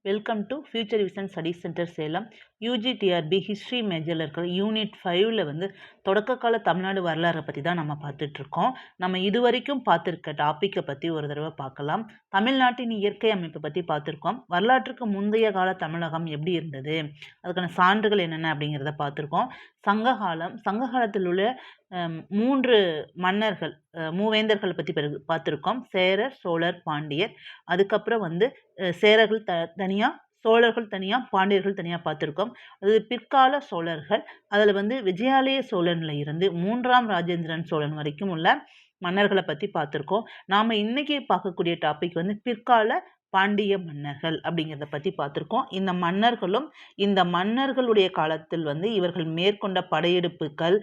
Welcome to Future Vision Study Centre Salem. UGTRB history மேஜரில் இருக்கிற unit 5ல் வந்து தொடக்க கால தமிழ்நாடு வரலாறை பற்றி தான் நம்ம பார்த்துட்ருக்கோம். நம்ம இது வரைக்கும் பார்த்துருக்க டாப்பிக்கை பற்றி ஒரு தடவை பார்க்கலாம். தமிழ்நாட்டின் இயற்கை அமைப்பை பற்றி பார்த்துருக்கோம். வரலாற்றுக்கு முந்தைய கால தமிழகம் எப்படி இருந்தது, அதுக்கான சான்றுகள் என்னென்ன அப்படிங்கிறத பார்த்துருக்கோம். சங்ககாலத்தில் உள்ள 3 மன்னர்கள், மூவேந்தர்கள் பற்றி பார்த்துருக்கோம். சேரர், சோழர், பாண்டியர். அதுக்கப்புறம் வந்து சேரர்கள் தனியாக, சோழர்கள் தனியாக, பாண்டியர்கள் தனியாக பார்த்துருக்கோம். அது பிற்கால சோழர்கள். அதில் வந்து விஜயாலய சோழனில் இருந்து 3ஆம் ராஜேந்திரன் சோழன் வரைக்கும் உள்ள மன்னர்களை பற்றி பார்த்துருக்கோம். நாம் இன்றைக்கி பார்க்கக்கூடிய டாபிக் வந்து பிற்கால பாண்டிய மன்னர்கள் அப்படிங்கிறத பற்றி பார்த்துருக்கோம். இந்த மன்னர்களும் இந்த மன்னர்களுடைய காலத்தில் வந்து இவர்கள் மேற்கொண்ட படையெடுப்புகள்,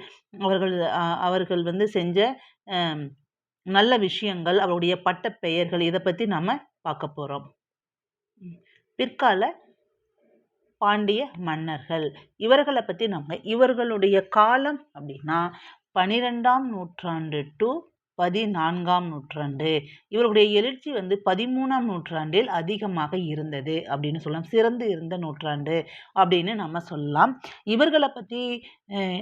அவர்கள் வந்து செஞ்ச நல்ல விஷயங்கள், அவருடைய பட்ட பெயர்கள், இதை பற்றி நம்ம பார்க்க போகிறோம். பிற்கால பாண்டிய மன்னர்கள் இவர்களை பற்றி இவர்களுடைய காலம் அப்படின்னா 12ஆம் நூற்றாண்டு டு 14ஆம் நூற்றாண்டு. இவருடைய எழுச்சி வந்து 13ஆம் நூற்றாண்டில் அதிகமாக இருந்தது அப்படின்னு சொல்லலாம். சிறந்து இருந்த நூற்றாண்டு அப்படின்னு நம்ம சொல்லலாம். இவர்களை பற்றி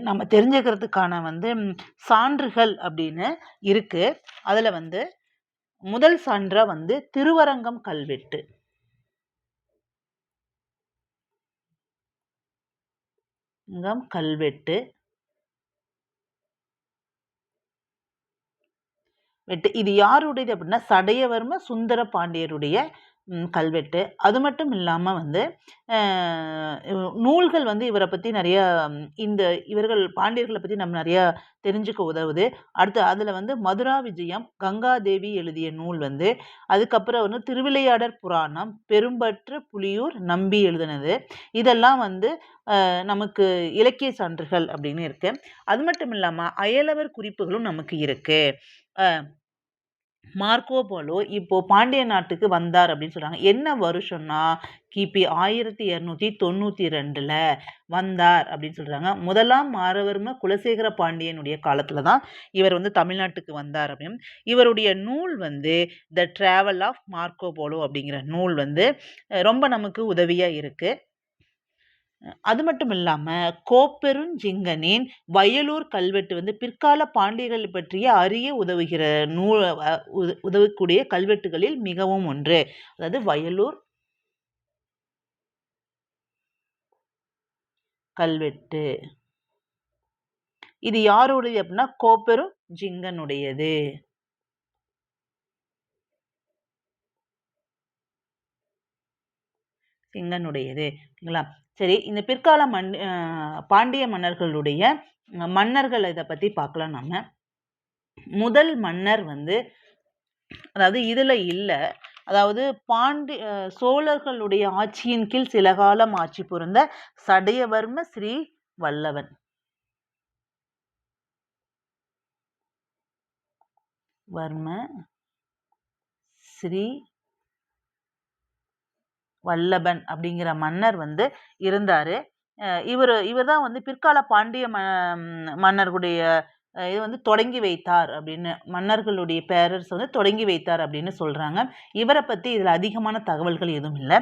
நம்ம தெரிஞ்சுக்கிறதுக்கான வந்து சான்றுகள் அப்படின்னு இருக்கு. அதில் வந்து முதல் சான்றா வந்து திருவரங்கம் கல்வெட்டு. கல்வெட்டு இது யாருடையது அப்படின்னா சடையவர்ம சுந்தர பாண்டியருடைய கல்வெட்டு. அது மட்டும் இல்லாமல் வந்து நூல்கள் வந்து இவரை பற்றி நிறைய, இவர்கள் பாண்டியர்களை பற்றி நம்ம நிறையா தெரிஞ்சுக்க உதவுது. அடுத்து அதில் வந்து மதுரா விஜயம், கங்காதேவி எழுதிய நூல் வந்து, அதுக்கப்புறம் வந்து திருவிளையாடற் புராணம், பெரும்பற்று புலியூர் நம்பி எழுதினது. இதெல்லாம் வந்து நமக்கு இலக்கிய சான்றுகள் அப்படின்னு இருக்கு. அது மட்டும் இல்லாமல் அயலவர் குறிப்புகளும் நமக்கு இருக்கு. மார்க்கோ போலோ இப்போ பாண்டிய நாட்டுக்கு வந்தார் அப்படின்னு சொல்றாங்க. என்ன வருஷம்னா கிபி 1292 வந்தார் அப்படின்னு சொல்றாங்க. முதலாம் மாரவர்ம குலசேகர பாண்டியனுடைய காலத்துல தான் இவர் வந்து தமிழ்நாட்டுக்கு வந்தார் அப்படின்னு. இவருடைய நூல் வந்து the travel of Marco Polo அப்படிங்கிற நூல் வந்து ரொம்ப நமக்கு உதவியா இருக்கு. அது மட்டும் இல்லாமல் கோப்பெருஞ்சிங்கனின் வயலூர் கல்வெட்டு வந்து பிற்கால பாண்டியர்கள் பற்றிய அறிய உதவக்கூடிய கல்வெட்டுகளில் மிகவும் ஒன்று. அதாவது வயலூர் கல்வெட்டு இது யாருடையது அப்படின்னா கோப்பெருஞ்சிங்கனுடையது. சரி, இந்த பிற்கால பாண்டிய மன்னர்களுடைய மன்னர்கள் இதை பற்றி பார்க்கலாம். நம்ம முதல் மன்னர் வந்து, அதாவது இதில் இல்லை, அதாவது சோழர்களுடைய ஆட்சியின் கீழ் சில காலம் ஆட்சி புரிந்த சடையவர்ம ஸ்ரீ வல்லவன். ஸ்ரீ வல்லபன் அப்படிங்கிற மன்னர் வந்து இருந்தார். இவர் தான் வந்து பிற்கால பாண்டிய மன்னர்களுடைய இது வந்து தொடங்கி வைத்தார் அப்படின்னு, மன்னர்களுடைய பேரரசு வந்து தொடங்கி வைத்தார் அப்படின்னு சொல்கிறாங்க. இவரை பற்றி இதில் அதிகமான தகவல்கள் எதுவும் இல்லை.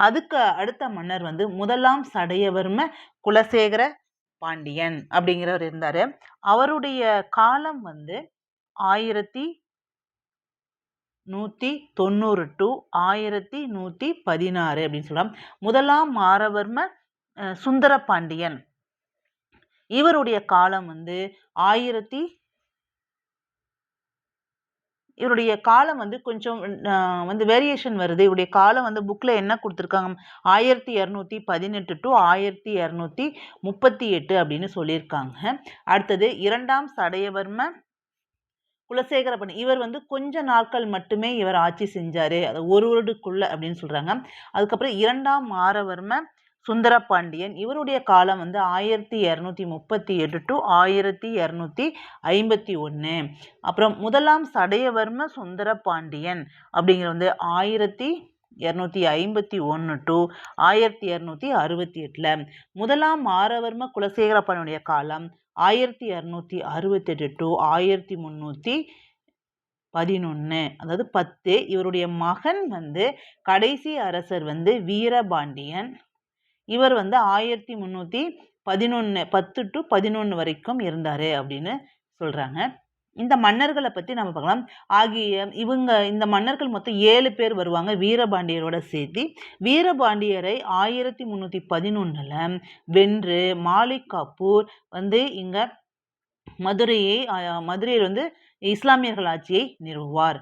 அதுக்கு அடுத்த மன்னர் வந்து முதலாம் சடையவர்ம குலசேகர பாண்டியன் அப்படிங்கிறவர் இருந்தார். அவருடைய காலம் வந்து 1190 டு 1116 அப்படின்னு சொல்லலாம். முதலாம் மாரவர்ம சுந்தர பாண்டியன் இவருடைய காலம் வந்து இவருடைய காலம் வந்து கொஞ்சம் வந்து வேரியேஷன் வருது. இவருடைய காலம் வந்து புக்கில் என்ன கொடுத்துருக்காங்க, 1218 டு 1238 அப்படின்னு சொல்லியிருக்காங்க. அடுத்தது 2ஆம் சடையவர்ம குலசேகர பாண்டியன். இவர் வந்து கொஞ்ச நாட்கள் மட்டுமே இவர் ஆட்சி செஞ்சார், அது ஒரு வருடக்குள்ள அப்படின்னு சொல்கிறாங்க. அதுக்கப்புறம் 2ஆம் மாரவர்ம சுந்தர பாண்டியன் இவருடைய காலம் வந்து 1238 டு 1251. அப்புறம் முதலாம் சடையவர்ம சுந்தர பாண்டியன் அப்படிங்கிற வந்து 1251 டு 1268. முதலாம் மாரவர்ம குலசேகர பாண்டியனுடைய காலம் 1268 டு 1300 11, அதாவது 10. இவருடைய மகன் வந்து கடைசி அரசர் வந்து வீரபாண்டியன். இவர் வந்து 1311 10 to 11 வரைக்கும் இருந்தாரு அப்படின்னு சொல்றாங்க. இந்த மன்னர்களை பத்தி நம்ம பார்க்கலாம். இந்த மன்னர்கள் மொத்தம் 7 பேர் வருவாங்க வீரபாண்டியரோட சேர்த்து. வீரபாண்டியரை 1311 வென்று மாலிக் காஃபூர் வந்து இங்க மதுரையில் வந்து இஸ்லாமியர்கள் ஆட்சியை நிறுவுவார்.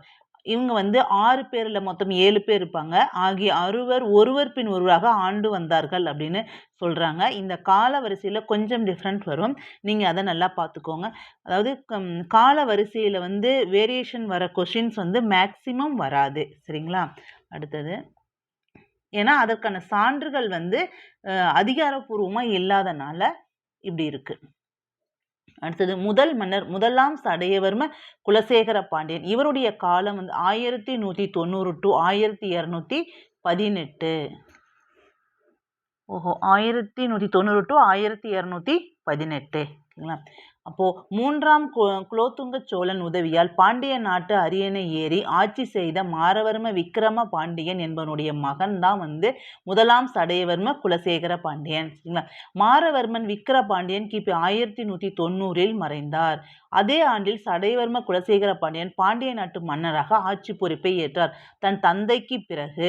இவங்க வந்து 6 பேர்ல மொத்தம் 7 பேர் இருப்பாங்க. ஆகிய 6 ஒருவர் பின் ஒருவராக ஆண்டு வந்தார்கள் அப்படின்னு சொல்றாங்க. இந்த கால வரிசையில கொஞ்சம் டிஃப்ரெண்ட் வரும். நீங்க அதை நல்லா பார்த்துக்கோங்க. அதாவது கால வரிசையில வந்து வேரியேஷன் வர கொஷின்ஸ் வந்து மேக்சிமம் வராது. சரிங்களா? அடுத்தது, ஏன்னா அதற்கான சான்றுகள் வந்து அதிகாரப்பூர்வமா இல்லாதனால இப்படி இருக்கு. அடுத்தது, முதல் மன்னர் முதலாம் சடையவர்ம குலசேகர பாண்டியன். இவருடைய காலம் வந்து 1190 to 1218. 1190 to 1218. ஓகேங்களா? அப்போ 3ஆம் குலோத்துங்க சோழன் உதவியால் பாண்டிய நாட்டு அரியணை ஏறி ஆட்சி செய்த மாரவர்ம விக்கிரம பாண்டியன் என்பவனுடைய மகன் தான் வந்து முதலாம் சடையவர்ம குலசேகர பாண்டியன். சரிங்களா? மாரவர்மன் விக்கிர பாண்டியன் கிபி 1190 மறைந்தார். அதே ஆண்டில் சடையவர்ம குலசேகர பாண்டியன் பாண்டிய நாட்டு மன்னராக ஆட்சி பொறுப்பை ஏற்றார். தன் தந்தைக்கு பிறகு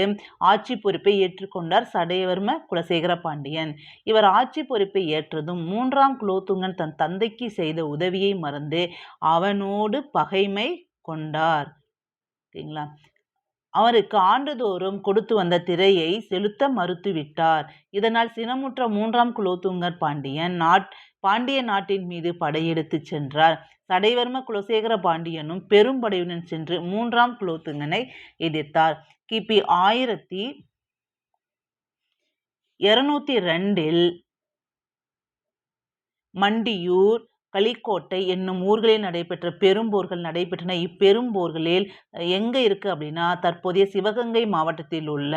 ஆட்சி பொறுப்பை ஏற்றுக்கொண்டார் சடையவர்ம குலசேகர பாண்டியன். இவர் ஆட்சி பொறுப்பை ஏற்றதும் 3ஆம் குலோத்துங்கன் தன் தந்தைக்கு செய்த உதவியை மறந்து அவனோடு பகைமை கொண்டார். ஓகேங்களா? அவருக்கு ஆண்டுதோறும் கொடுத்து வந்த திரையை செலுத்த மறுத்துவிட்டார். இதனால் சினமுற்ற 3ஆம் குலோத்துங்கர் பாண்டிய நாட்டின் மீது படையெடுத்து சென்றார். சடைவர்ம குலசேகர பாண்டியனும் பெரும்படையுடன் சென்று 3ஆம் குலோத்துங்கனை எதிர்த்தார். கிபி 1202 மண்டியூர், களிக்கோட்டை என்னும் ஊர்களில் நடைபெற்ற பெரும்போர்கள் நடைபெற்றன. இப்பெரும்போர்களில் எங்க இருக்கு அப்படின்னா தற்போதைய சிவகங்கை மாவட்டத்தில் உள்ள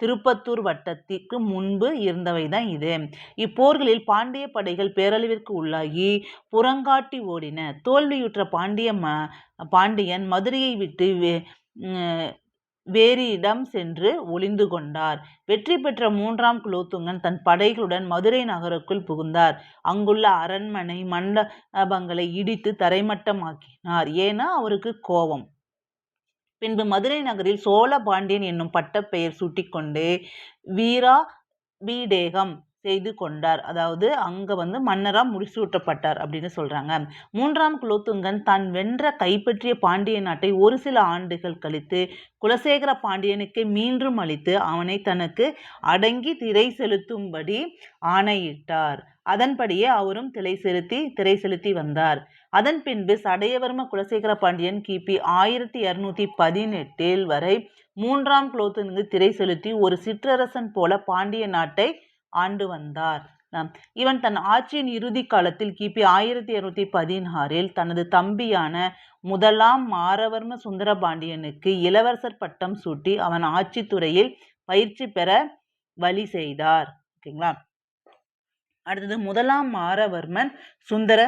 திருப்பத்தூர் வட்டத்திற்கு முன்பு இருந்தவை தான் இது. இப்போர்களில் பாண்டிய படைகள் பேரழிவிற்கு உள்ளாகி புறங்காட்டி ஓடின. தோல்வியுற்ற பாண்டியன் மதுரையை விட்டு வேறு இடம் சென்று ஒளிந்து கொண்டார். வெற்றி பெற்ற 3ஆம் குலோத்துங்கன் தன் படைகளுடன் மதுரை நகருக்குள் புகுந்தார். அங்குள்ள அரண்மனை மண்டபங்களை இடித்து தரைமட்டமாக்கினார். ஏன்னா அவருக்கு கோபம். பின்பு மதுரை நகரில் சோழ பாண்டியன் என்னும் பட்டப்பெயர் சூட்டிக்கொண்டு வீராபிடேகம் செய்து கொண்டார். அதாவது அங்க வந்து மன்னரா முடிசூட்டப்பட்டார் அப்படின்னு சொல்றாங்க. 3ஆம் குலோத்துங்கன் தான் வென்ற கைப்பற்றிய பாண்டிய நாட்டை ஒரு சில ஆண்டுகள் கழித்து குலசேகர பாண்டியனுக்கு மீண்டும் அளித்து அவனை தனக்கு அடங்கி திரை செலுத்தும்படி ஆணையிட்டார். அதன்படியே அவரும் திரை செலுத்தி வந்தார். அதன் பின்பு சடையவர்ம குலசேகர பாண்டியன் கிபி 1218 வரை 3ஆம் குலோத்துங்கனுக்கு திரை செலுத்தி ஒரு சிற்றரசன் போல பாண்டிய நாட்டை ஆண்டு வந்தார். இவன் தன் ஆட்சியின் இறுதி காலத்தில் கிபி 1216 தனது தம்பியான முதலாம் மாரவர்ம சுந்தரபாண்டியனுக்கு இளவரசர் பட்டம் சூட்டி அவன் ஆட்சி துறையில் பயிற்சி பெற வழி செய்தார். ஓகேங்களா? அடுத்தது, முதலாம் மாரவர்மன் சுந்தர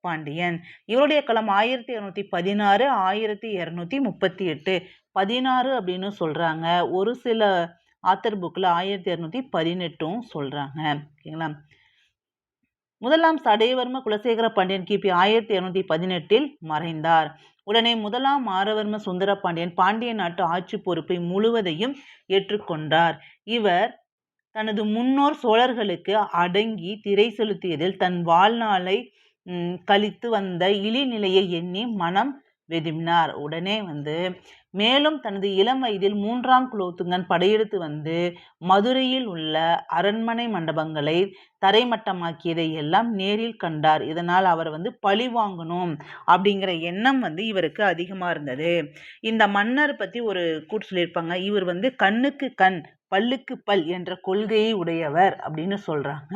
பாண்டியன். இவருடைய காலம் 1216 1238. 16 அப்படின்னு சொல்றாங்க. ஒரு சில ஆத்தர் புக்கில் 1218 சொல்றாங்க. ஓகேங்களா? முதலாம் சடையவர்ம குலசேகர பாண்டியன் கிபி 1218 மறைந்தார். உடனே முதலாம் மாரவர்ம சுந்தர பாண்டியன் பாண்டிய நாட்டு ஆட்சி பொறுப்பை முழுவதையும் ஏற்றுக்கொண்டார். இவர் தனது முன்னோர் சோழர்களுக்கு அடங்கி திரை செலுத்தியதில் தன் வாழ்நாளை கழித்து வந்த இழிநிலையை எண்ணி மனம் வெதும்பினார். உடனே வந்து மேலும் தனது இளம் வயதில் 3ஆம் குலோத்துங்கன் படையெடுத்து வந்து மதுரையில் உள்ள அரண்மனை மண்டபங்களை தரைமட்டமாக்கியதை எல்லாம் நேரில் கண்டார். இதனால் அவர் வந்து பழி வாங்கணும் அப்படிங்கிற எண்ணம் வந்து இவருக்கு அதிகமாக இருந்தது. இந்த மன்னர் பற்றி ஒரு கூட்டு சொல்லியிருப்பாங்க. இவர் வந்து கண்ணுக்கு கண் பல்லுக்கு பல் என்ற கொள்கையை உடையவர் அப்படின்னு சொல்றாங்க.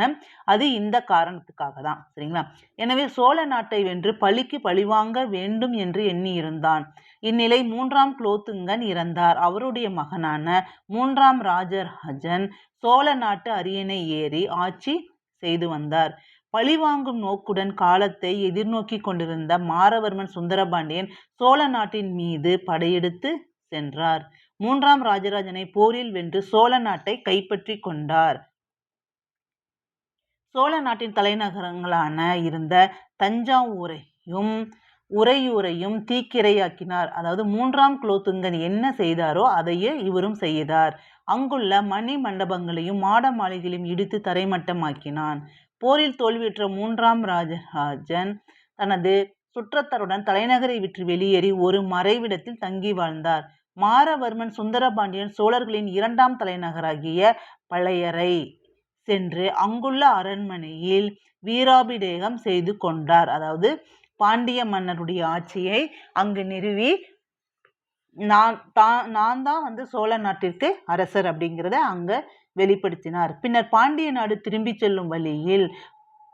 அது இந்த காரணத்துக்காக தான். சரிங்களா? எனவே சோழ நாட்டை வென்று பழிக்கு பழிவாங்க வேண்டும் என்று எண்ணி இருந்தான். இந்நிலை 3ஆம் குலோத்துங்கன் இறந்தார். அவருடைய மகனான 3ஆம் ராஜராஜன் சோழ நாட்டு அரியணை ஏறி ஆட்சி செய்து வந்தார். பழிவாங்கும் நோக்குடன் காலத்தை எதிர்நோக்கி கொண்டிருந்த மாரவர்மன் சுந்தரபாண்டியன் சோழ நாட்டின் மீது படையெடுத்து சென்றார். 3ஆம் ராஜராஜனை போரில் வென்று சோழ நாட்டை கைப்பற்றி கொண்டார். சோழ நாட்டின் தலைநகரங்களான இருந்த தஞ்சாவூரையும் உறையூரையும் தீக்கிரையாக்கினார். அதாவது 3ஆம் குலோத்துங்கன் என்ன செய்தாரோ அதையே இவரும் செய்தார். அங்குள்ள மணி மண்டபங்களையும் மாட மாளிகைகளையும் இடித்து தரைமட்டமாக்கினான். போரில் தோல்வியுற்ற 3ஆம் ராஜராஜன் தனது சுற்றத்தாருடன் தலைநகரை விட்டு வெளியேறி ஒரு மறைவிடத்தில் தங்கி வாழ்ந்தார். மாரவர்மன் சுந்தரபாண்டியன் சோழர்களின் 2ஆம் தலைநகராகிய பழையறை சென்று அங்குள்ள அரண்மனையில் வீராபிடேகம் செய்து கொண்டார். அதாவது பாண்டிய மன்னருடைய ஆட்சியை அங்கு நிறுவி நான் தான் சோழ நாட்டிற்கு அரசர் அப்படிங்கிறத அங்க வெளிப்படுத்தினார். பின்னர் பாண்டிய நாடு திரும்பி செல்லும் வழியில்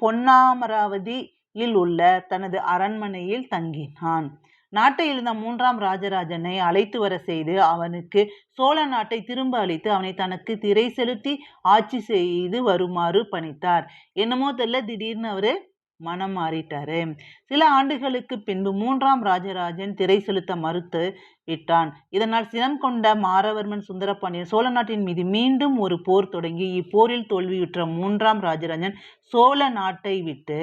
பொன்னாமராவதியில் உள்ள தனது அரண்மனையில் தங்கினான். நாட்டை இழந்த 3ஆம் ராஜராஜனை அழைத்து வர செய்து அவனுக்கு சோழ நாட்டை திரும்ப அளித்து அவனை தனக்கு திரை செலுத்தி ஆட்சி செய்து வருமாறு பணித்தார். என்னமோ தெரியல, திடீர்னு அவரு மனம் மாறிட்டாரு. சில ஆண்டுகளுக்கு பின்பு 3ஆம் ராஜராஜன் திரை செலுத்த மறுத்து விட்டான். இதனால் சினம் கொண்ட மாரவர்மன் சுந்தரபாண்டியன் சோழ நாட்டின் மீது மீண்டும் ஒரு போர் தொடங்கி இப்போரில் தோல்வியுற்ற 3ஆம் ராஜராஜன் சோழ நாட்டை விட்டு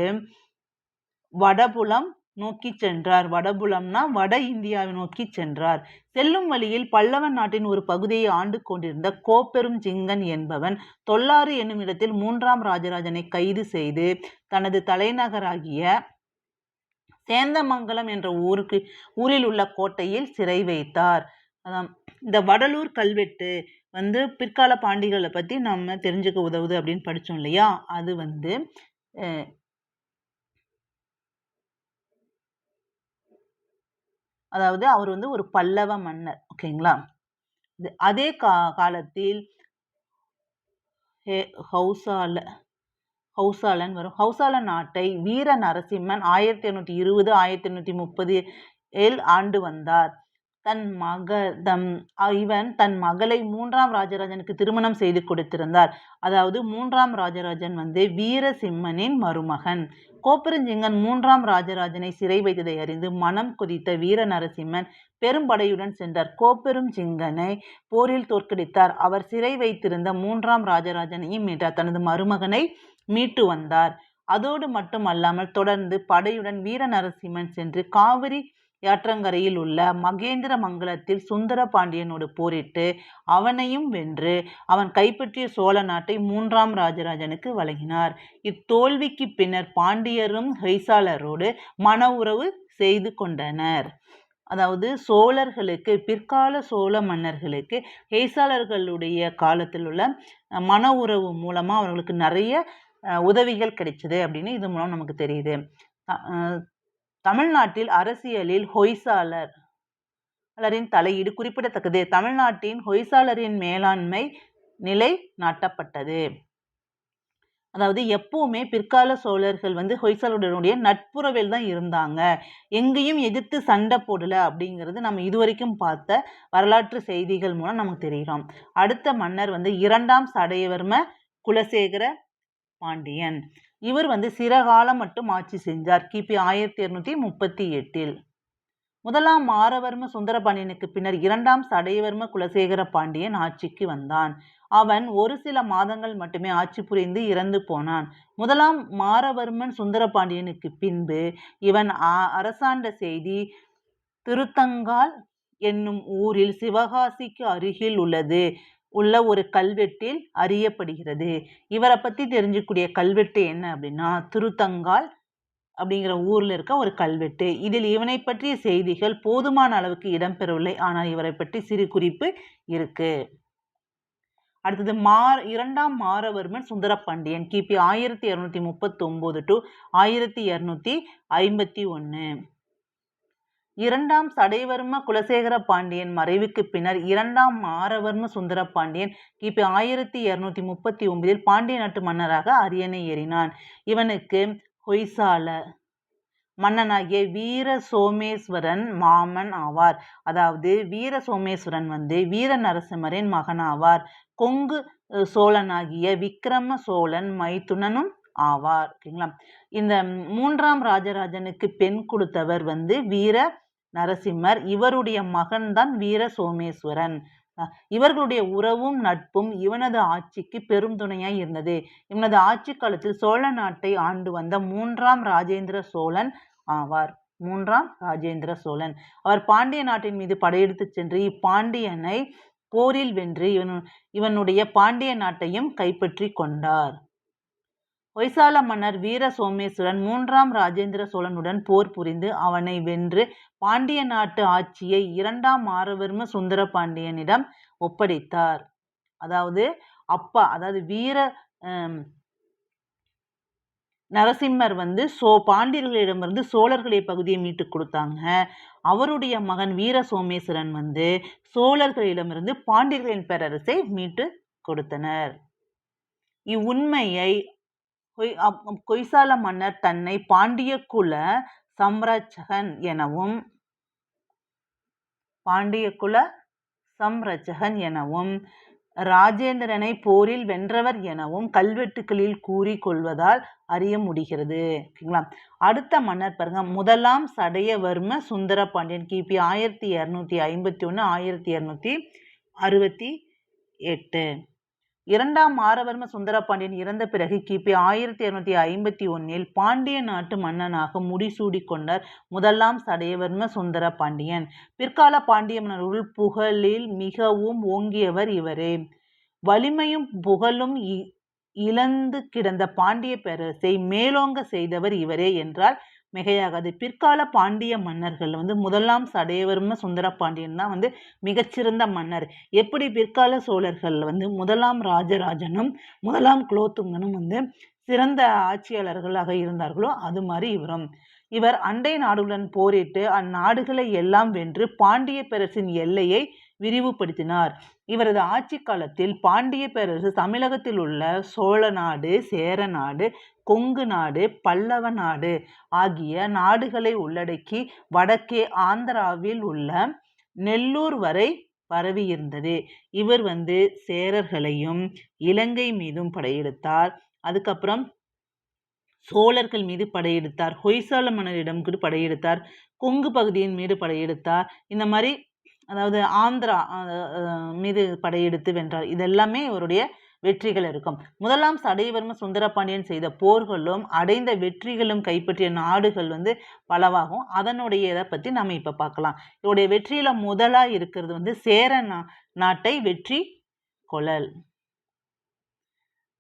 வடபுலம் நோக்கி சென்றார். வடபுலம்னா வட இந்தியாவை நோக்கி சென்றார். செல்லும் வழியில் பல்லவ நாட்டின் ஒரு பகுதியை ஆண்டு கொண்டிருந்த கோப்பெரும் சிங்கன் என்பவன் தொல்லாறு என்னும் இடத்தில் 3ஆம் ராஜராஜனை கைது செய்து தனது தலைநகராகிய சேந்தமங்கலம் என்ற ஊரில் உள்ள கோட்டையில் சிறை வைத்தார். இந்த வடலூர் கல்வெட்டு பிற்கால பாண்டிகளை பத்தி நம்ம தெரிஞ்சுக்க உதவுது அப்படின்னு படிச்சோம் இல்லையா? அது அதாவது அவர் ஒரு பல்லவ மன்னர். ஓகேங்களா? அதே காலத்தில் ஹவுசாலன் வரும். ஹவுசால நாட்டை வீர நரசிம்மன் 1820 1830 ஆண்டு வந்தார். இவன் தன் மகளை 3ஆம் ராஜராஜனுக்கு திருமணம் செய்து கொடுத்திருந்தார். அதாவது 3ஆம் ராஜராஜன் வீரசிம்மனின் மருமகன். கோப்பெருஞ்சிங்கன் 3ஆம் ராஜராஜனை சிறை வைத்ததை அறிந்து மனம் கொதித்த வீர நரசிம்மன் பெரும்படையுடன் சென்றார். கோப்பெருஞ்சிங்கனை போரில் தோற்கடித்தார். அவர் சிறை வைத்திருந்த 3ஆம் ராஜராஜனையும் மீட்டார். தனது மருமகனை மீட்டு வந்தார். அதோடு மட்டுமல்லாமல் தொடர்ந்து படையுடன் வீர நரசிம்மன் சென்று காவிரி யாற்றங்கரையில் உள்ள மகேந்திர மங்கலத்தில் சுந்தர பாண்டியனோடு போரிட்டு அவனையும் வென்று அவன் கைப்பற்றிய சோழ நாட்டை 3ஆம் ராஜராஜனுக்கு வழங்கினார். இத்தோல்விக்கு பின்னர் பாண்டியரும் ஹொய்சாலரோடு மன உறவு செய்து கொண்டனர். அதாவது சோழர்களுக்கு, பிற்கால சோழ மன்னர்களுக்கு ஹொய்சாலர்களுடைய காலத்தில் உள்ள மன உறவு மூலமா அவர்களுக்கு நிறைய உதவிகள் கிடைச்சது அப்படின்னு இது மூலம் நமக்கு தெரியுது. தமிழ்நாட்டில் அரசியலில் ஹொய்சாலரின் தலையீடு குறிப்பிடத்தக்கது. தமிழ்நாட்டின் ஹொய்சாலரின் மேலாண்மை நிலை நாட்டப்பட்டது. அதாவது எப்பவுமே பிற்கால சோழர்கள் ஹொய்சாலருடைய நட்புறவில் தான் இருந்தாங்க. எங்கேயும் எதிர்த்து சண்டை போடல அப்படிங்கிறது நம்ம இதுவரைக்கும் பார்த்த வரலாற்று செய்திகள் மூலம் நமக்கு தெரிகிறோம். அடுத்த மன்னர் 2ஆம் சடையவர்ம குலசேகர பாண்டியன். இவர் சில காலம் மட்டும் ஆட்சி செஞ்சார். கிபி 1238. முதலாம் மாரவர்ம சுந்தரபாண்டியனுக்கு பின்னர் 2ஆம் சடையவர்ம குலசேகர பாண்டியன் ஆட்சிக்கு வந்தான். அவன் ஒரு சில மாதங்கள் மட்டுமே ஆட்சி புரிந்து இறந்து போனான். முதலாம் மாரவர்மன் சுந்தரபாண்டியனுக்கு பின்பு இவன் அரசாண்ட செய்தி திருத்தங்கால் என்னும் ஊரில் சிவகாசிக்கு அருகில் உள்ள ஒரு கல்வெட்டில் அறியப்படுகிறது. இவரை பத்தி தெரிஞ்சுக்கூடிய கல்வெட்டு என்ன அப்படின்னா திருத்தங்கால் அப்படிங்கிற ஊர்ல இருக்க ஒரு கல்வெட்டு. இதில் இவனை பற்றிய செய்திகள் போதுமான அளவுக்கு இடம்பெறவில்லை. ஆனால் இவரை பற்றி சிறு குறிப்பு இருக்கு. அடுத்தது 2ஆம் மாரவர்மன் சுந்தரபாண்டியன் கிபி 1239 to 1251. 2ஆம் சடையவர்ம குலசேகர பாண்டியன் மறைவுக்கு பின்னர் 2ஆம் மாரவர்ம சுந்தரபாண்டியன் கிபி 1239 பாண்டிய நாட்டு மன்னராக அரியணை ஏறினான். இவனுக்கு ஹொய்சால மன்னனாகிய வீர சோமேஸ்வரன் மாமன் ஆவார். அதாவது வீர சோமேஸ்வரன் வீர நரசிம்மரின் மகனாவார். கொங்கு சோழனாகிய விக்கிரம சோழன் மைத்துனனும் ஆவார். ஓகேங்களா? இந்த 3ஆம் ராஜராஜனுக்கு பெண் கொடுத்தவர் வந்து வீர நரசிம்மர். இவருடைய மகன் தான் வீர சோமேஸ்வரன். இவர்களுடைய உறவும் நட்பும் இவனது ஆட்சிக்கு பெரும் துணையாய் இருந்தது. இவனது ஆட்சி காலத்தில் சோழ நாட்டை ஆண்டு வந்த 3ஆம் ராஜேந்திர சோழன் ஆவார். 3ஆம் ராஜேந்திர சோழன். அவர் பாண்டிய நாட்டின் மீது படையெடுத்து சென்று இப்பாண்டியனை போரில் வென்று இவனுடைய பாண்டிய நாட்டையும் கைப்பற்றி கொண்டார். ஹொய்சால மன்னர் வீர சோமேஸ்வரன் 3ஆம் ராஜேந்திர சோழனுடன் போர் புரிந்து அவனை வென்று பாண்டிய நாட்டு ஆட்சியை 2ஆம் மாரவர்ம சுந்தர பாண்டியனிடம் ஒப்படைத்தார். அதாவது வீர நரசிம்மர் வந்து பாண்டியர்களிடமிருந்து சோழர்களுடைய பகுதியை மீட்டு கொடுத்தாங்க. அவருடைய மகன் வீர சோமேஸ்வரன் வந்து சோழர்களிடமிருந்து பாண்டியர்களின் பேரரசை மீட்டு கொடுத்தனர். இவ்வுண்மையை ஹொய்சால மன்னர் தன்னை பாண்டிய குல சம்ரட்சகன் எனவும் ராஜேந்திரனை போரில் வென்றவர் எனவும் கல்வெட்டுகளில் கூறி கொள்வதால் அறிய முடிகிறது. ஓகேங்களா? அடுத்த மன்னர் பாருங்க, 1ஆம் சடையவர்ம சுந்தர பாண்டியன் கிபி 1251 1268. 2ஆம் மாரவர்ம சுந்தர பாண்டியன் இறந்த பிறகு கிபி 1251 பாண்டிய நாட்டு மன்னனாக முடிசூடி கொண்டார் 1ஆம் சடையவர்ம சுந்தர பாண்டியன். பிற்கால பாண்டிய மன்னர்களுள் புகழில் மிகவும் ஓங்கியவர் இவரே. வலிமையும் புகழும் இழந்து கிடந்த பாண்டிய பேரரசை மேலோங்க செய்தவர் இவரே என்றால் மிகையாகாது. பிற்கால பாண்டிய மன்னர்கள் வந்து 1ஆம் சடையவர்ம சுந்தர பாண்டியன் தான் வந்து மிகச்சிறந்த மன்னர். எப்படி பிற்கால சோழர்கள் வந்து 1ஆம் ராஜராஜனும் 1ஆம் குலோத்துங்கனும் வந்து சிறந்த ஆட்சியாளர்களாக இருந்தார்களோ அது மாதிரி இவர் அண்டை நாடுகளுடன் போரிட்டு அந்நாடுகளை எல்லாம் வென்று பாண்டிய பேரரசின் எல்லையை விரிவுபடுத்தினார். இவரது ஆட்சி காலத்தில் பாண்டிய பேரரசு தமிழகத்தில் உள்ள சோழ நாடு, சேர நாடு, கொங்கு நாடு, பல்லவ நாடு ஆகிய நாடுகளை உள்ளடக்கி வடக்கே ஆந்திராவில் உள்ள நெல்லூர் வரை பரவியிருந்தது. இவர் வந்து சேரர்களையும் இலங்கை மீதும் படையெடுத்தார். அதுக்கப்புறம் சோழர்கள் மீது படையெடுத்தார். ஹொய்சால மன்னரிடம் கூட படையெடுத்தார். கொங்கு பகுதியின் மீது படையெடுத்தார். இந்த மாதிரி அதாவது ஆந்திரா மீது படையெடுத்து வென்றார். இதெல்லாமே இவருடைய வெற்றிகள் இருக்கும். 1ஆம் சடையவர்ம சுந்தர பாண்டியன் செய்த போர்களும் அடைந்த வெற்றிகளும் கைப்பற்றிய நாடுகள் வந்து பலவாகும். அதனுடைய இதை பற்றி நம்ம இப்போ பார்க்கலாம். இவருடைய வெற்றியில முதலா இருக்கிறது வந்து சேர நாட்டை வெற்றி கொள்ளல்.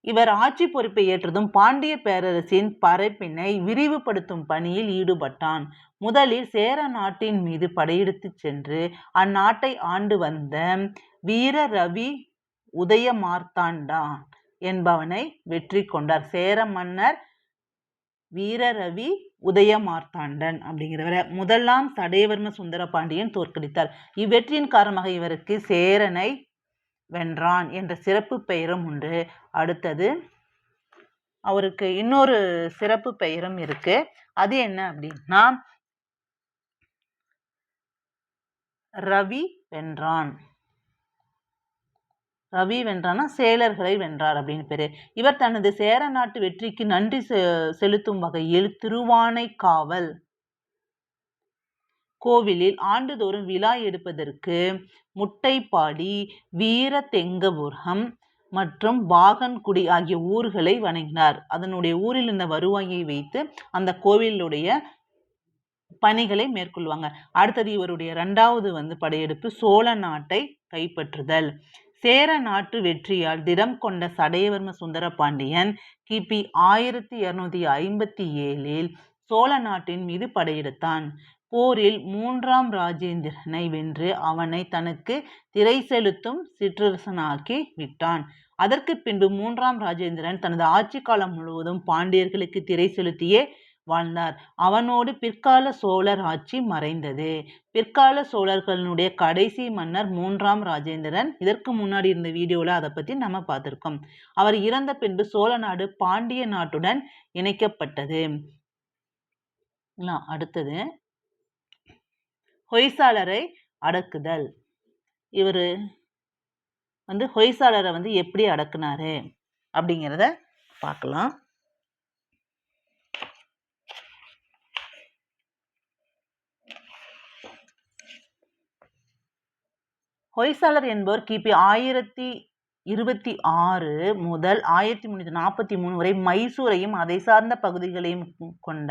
இவர் ஆட்சி பொறுப்பை ஏற்றதும் பாண்டிய பேரரசின் பரப்பினை விரிவுபடுத்தும் பணியில் ஈடுபட்டான். முதலில் சேர நாட்டின் மீது படையெடுத்து சென்று அந்நாட்டை ஆண்டு வந்த வீர ரவி உதயமார்த்தாண்டன் என்பவனை வெற்றி கொண்டார். சேர மன்னர் வீர ரவி உதயமார்த்தாண்டன் அப்படிங்கிறவரை 1ஆம் சடையவர்ம சுந்தர பாண்டியன் தோற்கடித்தார். இவ்வெற்றியின் காரணமாக இவருக்கு சேரனை வென்றான் என்ற சிறப்பு பெயரும் உண்டு. அடுத்தது அவருக்கு இன்னொரு சிறப்பு பெயரும் இருக்கு. அது என்ன அப்படின்னா ரவி வென்றான்னா சேலர்களை வென்றார் அப்படின்னு பேரு. இவர் தனது சேர நாட்டு வெற்றிக்கு நன்றி செலுத்தும் வகையில் திருவானைக்காவல் கோவிலில் ஆண்டுதோறும் விழா எடுப்பதற்கு முட்டைப்பாடி, வீரதெங்கபுரம் மற்றும் பாகன்குடி ஆகிய ஊர்களை வணங்கினார். அதனுடைய ஊரில் இருந்த வருவாயை வைத்து அந்த கோவிலுடைய பணிகளை மேற்கொள்வாங்க. அடுத்தது இவருடைய 2வது வந்து படையெடுப்பு சோழ நாட்டை கைப்பற்றுதல். சேர நாட்டு வெற்றியால் திடம் கொண்ட சடையவர்ம சுந்தர பாண்டியன் கிபி 1257 சோழ நாட்டின் மீது படையெடுத்தான். போரில் 3ஆம் ராஜேந்திரனை வென்று அவனை தனக்கு திரை செலுத்தும் சிற்றரசனாக்கி விட்டான். அதற்கு பின்பு 3ஆம் ராஜேந்திரன் தனது ஆட்சி காலம் முழுவதும் பாண்டியர்களுக்கு திரை செலுத்தியே வாழ்ந்தார். அவனோடு பிற்கால சோழர் ஆட்சி மறைந்தது. பிற்கால சோழர்களுடைய கடைசி மன்னர் 3ஆம் ராஜேந்திரன். இதற்கு முன்னாடி இருந்த வீடியோல அதை பத்தி நம்ம பார்த்திருக்கோம். அவர் இறந்த பின்பு சோழ நாடு பாண்டிய நாட்டுடன் இணைக்கப்பட்டது. அடுத்தது ஹொய்சாலரை அடக்குதல். இவர் வந்து ஹொய்சாலரை வந்து எப்படி அடக்குனாரு அப்படிங்கிறத பார்க்கலாம். ஹொய்சாலர் என்பவர் கிபி 1026 முதல் 1343 வரை மைசூரையும் அதை சார்ந்த பகுதிகளையும் கொண்ட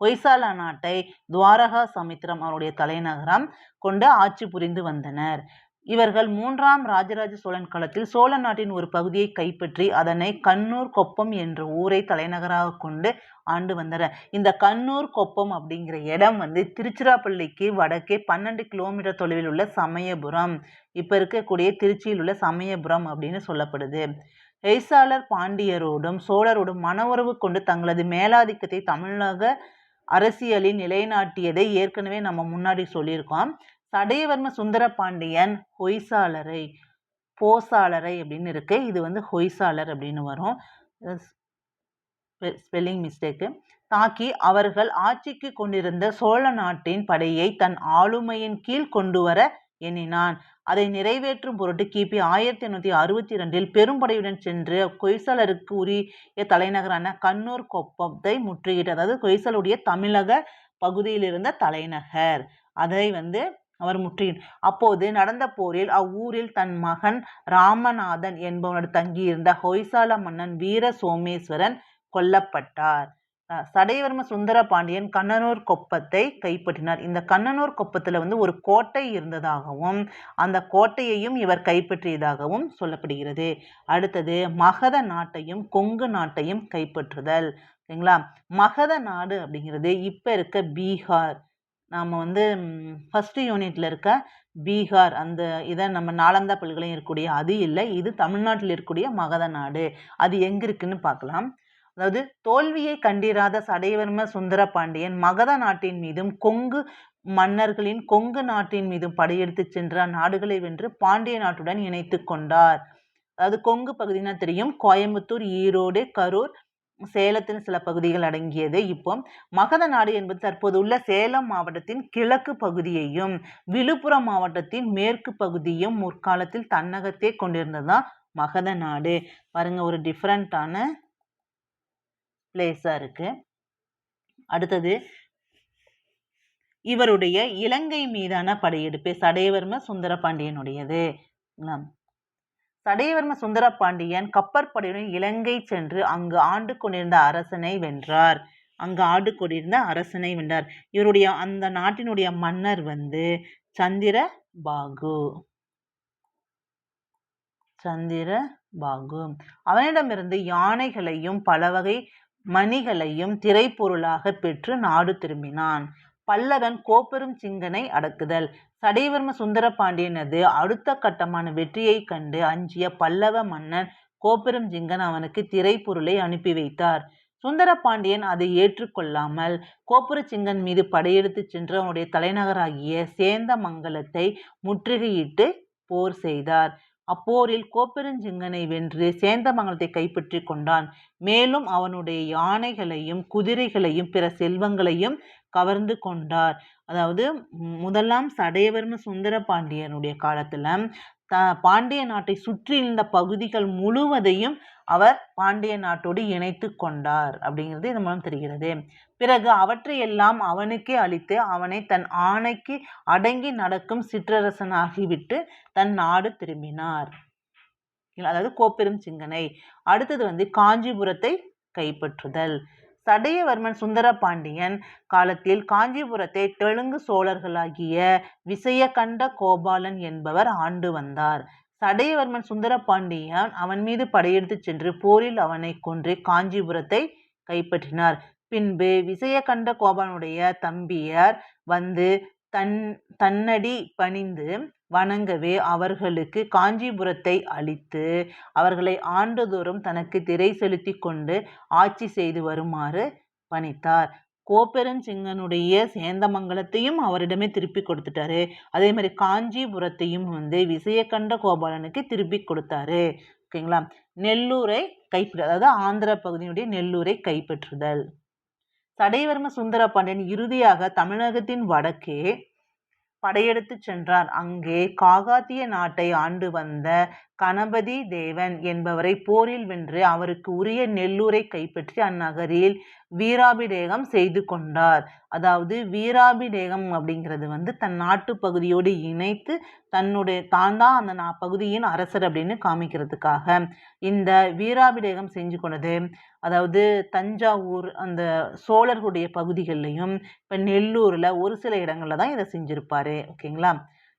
ஹொய்சால நாட்டை துவாரகா சமுத்திரம் அவருடைய தலைநகரம் கொண்டு ஆட்சி புரிந்து வந்தனர். இவர்கள் 3ஆம் ராஜராஜ சோழன் காலத்தில் சோழ நாட்டின் ஒரு பகுதியை கைப்பற்றி அதனை கண்ணூர் கொப்பம் என்ற ஊரை தலைநகராக கொண்டு ஆண்டு வந்தனர். இந்த கண்ணூர் கொப்பம் அப்படிங்கிற இடம் திருச்சிராப்பள்ளிக்கு வடக்கே 12 கிலோமீட்டர் தொலைவில் உள்ள சமயபுரம், இப்ப இருக்கக்கூடிய திருச்சியில் உள்ள சமயபுரம் அப்படின்னு சொல்லப்படுது. ஹொய்சாலர் பாண்டியரோடும் சோழரோடும் மனவுறவு கொண்டு தங்களது மேலாதிக்கத்தை தமிழக அரசியலில் நிலைநாட்டியதை ஏற்கனவே நம்ம முன்னாடி சொல்லியிருக்கோம். சடையவர்ம சுந்தர பாண்டியன் ஹொய்சாலரை போசாலரை அப்படின்னு இருக்கு, இது ஹொய்சாலர் அப்படின்னு வரும், ஸ்பெல்லிங் மிஸ்டேக்கு, தாக்கி அவர்கள் ஆட்சிக்கு கொண்டிருந்த சோழ நாட்டின் படையை தன் ஆளுமையின் கீழ் கொண்டு வர எண்ணினான். அதை நிறைவேற்றும் பொருட்டு கிபி 1862 பெரும்படையுடன் சென்று ஹொய்சாலருக்கு உரிய தலைநகரான கண்ணூர் கொப்பத்தை முற்றுகையிட்டார். அதாவது ஹொய்சாலுடைய தமிழக பகுதியில் இருந்த தலைநகர், அதை அவர் முற்றுகையிட்டார். அப்போது நடந்த போரில் அவ்வூரில் தன் மகன் ராமநாதன் என்பவனோடு தங்கியிருந்த ஹொய்சால மன்னன் வீர சோமேஸ்வரன் கொல்லப்பட்டார். சடையவர்ம சுந்தர பாண்டியன் கண்ணனூர் கொப்பத்தை கைப்பற்றினார். இந்த கண்ணனூர் கொப்பத்துல ஒரு கோட்டை இருந்ததாகவும் அந்த கோட்டையையும் இவர் கைப்பற்றியதாகவும் சொல்லப்படுகிறது. அடுத்தது மகத நாட்டையும் கொங்கு நாட்டையும் கைப்பற்றுதல். சரிங்களா? மகத நாடு அப்படிங்கிறது இப்ப இருக்க பீகார், நாம ஃபர்ஸ்ட் யூனிட்ல இருக்க பீகார், அந்த இதை நம்ம நாலந்தா பல்கலையும் இருக்கக்கூடிய அது இல்லை, இது தமிழ்நாட்டில் இருக்கக்கூடிய மகத நாடு. அது எங்க இருக்குன்னு பார்க்கலாம். அதாவது தோல்வியை கண்டிராத சடையவர்ம சுந்தர பாண்டியன் மகத நாட்டின் மீதும் கொங்கு மன்னர்களின் கொங்கு நாட்டின் மீதும் படையெடுத்து சென்ற நாடுகளை வென்று பாண்டிய நாட்டுடன் இணைத்து கொண்டார். அதாவது கொங்கு பகுதினா தெரியும், கோயம்புத்தூர், ஈரோடு, கரூர், சேலத்தின் சில பகுதிகள் அடங்கியது. இப்போ மகத நாடு என்பது தற்போது உள்ள சேலம் மாவட்டத்தின் கிழக்கு பகுதியையும் விழுப்புரம் மாவட்டத்தின் மேற்கு பகுதியும் முற்காலத்தில் தன்னகத்தே கொண்டிருந்ததுதான் மகத நாடு. பாருங்க, ஒரு டிஃப்ரெண்டான பிளேஸா இருக்கு. அடுத்தது இவருடைய இலங்கை மீதான படையெடுப்பு சடையவர்ம சுந்தர பாண்டியனுடையது. சடையவர்ம சுந்தர பாண்டியன் கப்பற்படையுடன் இலங்கை சென்று அங்கு ஆண்டு கொண்டிருந்த அரசனை வென்றார். இவருடைய அந்த நாட்டினுடைய மன்னர் சந்திரபாகு. அவனிடமிருந்து யானைகளையும் பல வகை மணிகளையும் திரைப்பொருளாக பெற்று நாடு திரும்பினான். பல்லவன் கோப்பெரும் சிங்கனை அடக்குதல். சடையவர்ம சுந்தர பாண்டியனது அடுத்த கட்டமான வெற்றியை கண்டு அஞ்சிய பல்லவ மன்னன் கோப்பெரும் சிங்கன் அவனுக்கு திரைப்பொருளை அனுப்பி வைத்தார். சுந்தர பாண்டியன் அதை ஏற்றுக்கொள்ளாமல் கோப்பெரு சிங்கன் மீது படையெடுத்து சென்று அவனுடைய தலைநகராகிய சேந்தமங்கலத்தை முற்றுகையிட்டு போர் செய்தார். அப்போரில் கோப்பெருஞ்சிங்கனை வென்று சேந்தமங்கலத்தை கைப்பற்றி கொண்டான். மேலும் அவனுடைய யானைகளையும் குதிரைகளையும் பிற செல்வங்களையும் கவர்ந்து கொண்டார். அதாவது முதலாம் சடையவர்ம சுந்தர பாண்டியனுடைய காலத்துல பாண்டிய நாட்டை சுற்றி இருந்த பகுதிகள் முழுவதையும் அவர் பாண்டிய நாட்டோடு இணைத்து கொண்டார் அப்படிங்கிறது இது மூலம் தெரிகிறது. பிறகு அவற்றையெல்லாம் அவனுக்கே அளித்து அவனை தன் ஆணைக்கு அடங்கி நடக்கும் சிற்றரசனாகிவிட்டு தன் நாடு திரும்பினார். அதாவது கோப்பெரும் சிங்கனை. அடுத்தது காஞ்சிபுரத்தை கைப்பற்றுதல். சடையவர்மன் சுந்தர பாண்டியன் காலத்தில் காஞ்சிபுரத்தை தெலுங்கு சோழர்களாகிய விசயகண்ட கோபாலன் என்பவர் ஆண்டு வந்தார். சடையவர்மன் சுந்தர பாண்டியன் அவன் மீது படையெடுத்து சென்று போரில் அவனை கொன்று காஞ்சிபுரத்தை கைப்பற்றினார். பின்பு விசயகண்ட கோபாலனுடைய தம்பியர் தன்னடி பணிந்து வணங்கவே அவர்களுக்கு காஞ்சிபுரத்தை அளித்து அவர்களை ஆண்டுதோறும் தனக்கு திரை செலுத்தி கொண்டு ஆட்சி செய்து வருமாறு பணித்தார். கோப்பெருஞ்சிங்கனுடைய சேந்தமங்கலத்தையும் அவரிடமே திருப்பி கொடுத்துட்டாரு. அதே மாதிரி காஞ்சிபுரத்தையும் விசயகண்ட கோபாலனுக்கு திருப்பி கொடுத்தாரு. ஓகேங்களா? நெல்லூரை அதாவது ஆந்திர பகுதியினுடைய நெல்லூரை கைப்பற்றுதல். சடையவர்ம சுந்தர பாண்டியன் இறுதியாக தமிழகத்தின் வடக்கே படையெடுத்து சென்றார். அங்கே காகாத்திய நாட்டை ஆண்டு வந்த கணபதி தேவன் என்பவரை போரில் வென்று அவருக்கு உரிய நெல்லூரை கைப்பற்றி அந்நகரில் வீராபிடேகம் செய்து கொண்டார். அதாவது வீராபிடேகம் அப்படிங்கிறது தன் நாட்டு பகுதியோடு இணைத்து தான் தான் அந்த பகுதியின் அரசர் அப்படின்னு காமிக்கிறதுக்காக இந்த வீராபிடேகம் செஞ்சு கொண்டது. அதாவது தஞ்சாவூர் அந்த சோழர்களுடைய பகுதிகளிலையும் இப்போ நெல்லூரில் ஒரு சில இடங்கள்ல தான் இதை செஞ்சிருப்பாரு. ஓகேங்களா.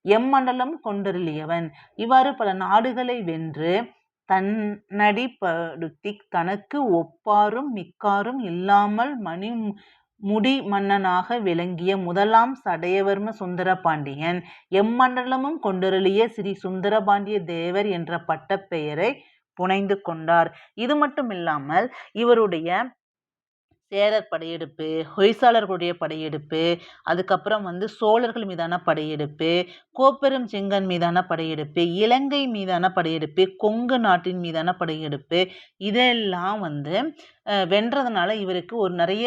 எம்மண்டலம் கொண்டருளியவன். இவ்வாறு பல நாடுகளை வென்று தன்னடிப்படுத்தி தனக்கு ஒப்பாரும் மிக்காரும் இல்லாமல் முடி மன்னனாக விளங்கிய முதலாம் சடையவர்ம சுந்தர பாண்டியன் எம்மண்டலமும் கொண்டருளிய ஸ்ரீ சுந்தரபாண்டிய தேவர் என்ற பட்டப்பெயரை புனைந்து கொண்டார். இது மட்டும் இல்லாமல் இவருடைய சேரர் படையெடுப்பு, ஹொய்சாளர்களுடைய படையெடுப்பு, அதுக்கப்புறம் சோழர்கள் மீதான படையெடுப்பு, கோப்பெரும் செங்கன் மீதான படையெடுப்பு, இலங்கை மீதான படையெடுப்பு, கொங்கு நாட்டின் மீதான படையெடுப்பு, இதெல்லாம் வென்றதுனால இவருக்கு ஒரு நிறைய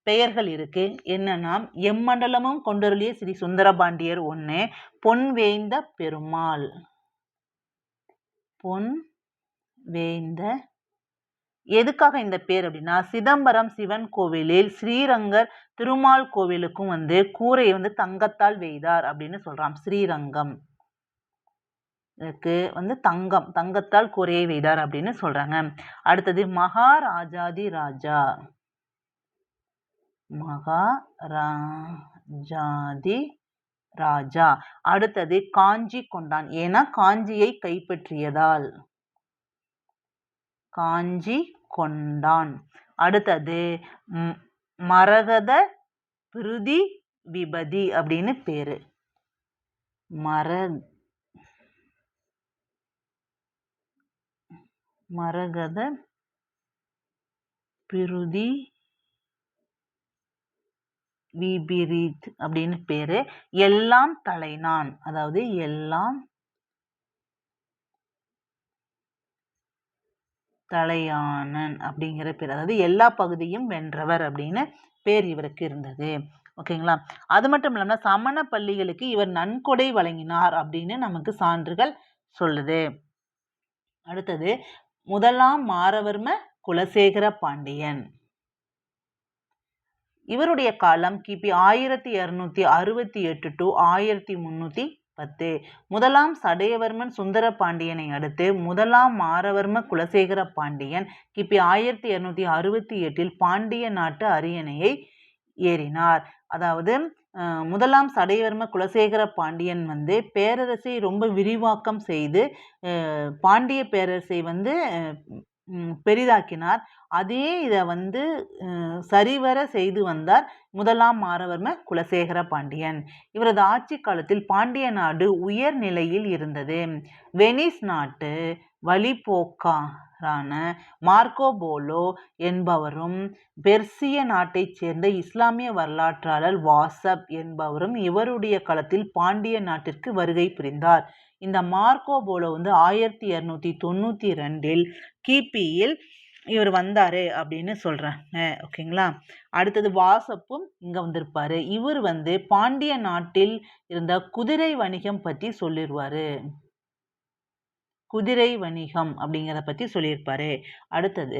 பெயர்கள் இருக்கு. என்னன்னா எம்மண்டலமும் கொண்டருளிய ஸ்ரீ சுந்தரபாண்டியர் ஒன்று, பொன் வேய்ந்த பெருமாள், பொன் வேய்ந்த. எதுக்காக இந்த பேர் அப்படின்னா சிதம்பரம் சிவன் கோவிலில் ஸ்ரீரங்கர் திருமால் கோவிலுக்கும் கூரையை தங்கத்தால் வெய்தார் அப்படின்னு சொல்றான். ஸ்ரீரங்கம் தங்கத்தால் கூரையை வெய்தார் அப்படின்னு சொல்றாங்க. அடுத்தது மகாராஜாதி ராஜா, மகாராஜாதி ராஜா. அடுத்தது காஞ்சி கொண்டான், ஏன்னா காஞ்சியை கைப்பற்றியதால் காஞ்சி கொண்டான். அடுத்தது மரகத பிருதி விபதி அப்படின்னு பேரு. மரகத பிருதி விபிரித் அப்படின்னு பேரு. எல்லாம் தலைனான், அதாவது எல்லாம் தலையானன் அப்படிங்கிற பேர், அதாவது எல்லா பகுதியும் வென்றவர் அப்படின்னு பேர் இவருக்கு இருந்தது. ஓகேங்களா. அது மட்டும் இல்லாமல் சமண பள்ளிகளுக்கு இவர் நன்கொடை வழங்கினார் அப்படின்னு நமக்கு சான்றுகள் சொல்லுது. அடுத்தது முதலாம் மாரவர்ம குலசேகர பாண்டியன். இவருடைய காலம் கிபி 1268 to 1310. முதலாம் சடையவர்மன் சுந்தர பாண்டியனை அடுத்து முதலாம் மாரவர்ம குலசேகர பாண்டியன் கிபி 1268 பாண்டிய நாட்டு அரியணையை ஏறினார். அதாவது முதலாம் சடையவர்ம குலசேகர பாண்டியன் பேரரசை ரொம்ப விரிவாக்கம் செய்து பாண்டிய பேரரசை பெரிதாக்கினார். அதே இதை சரிவர செய்து வந்தார் முதலாம் மாரவர்ம குலசேகர பாண்டியன். இவரது ஆட்சி காலத்தில் பாண்டிய நாடு உயர் நிலையில் இருந்தது. வெனிஸ் நாட்டு வழிபோக்காரான மார்க்கோ போலோ என்பவரும் பெர்சிய நாட்டைச் சேர்ந்த இஸ்லாமிய வரலாற்றாளர் வாசப் என்பவரும் இவருடைய காலத்தில் பாண்டிய நாட்டிற்கு வருகை புரிந்தார். இந்த மார்க்கோ போலோ 1292 கிபியில் இவர் வந்தாரு அப்படின்னு சொல்றாங்க. ஓகேங்களா. அடுத்தது வாசப்பும் இங்க வந்திருப்பாரு. இவர் பாண்டிய நாட்டில் இருந்த குதிரை வணிகம் பற்றி சொல்லிடுவாரு. குதிரை வணிகம் அப்படிங்கிறத பற்றி சொல்லியிருப்பாரு. அடுத்தது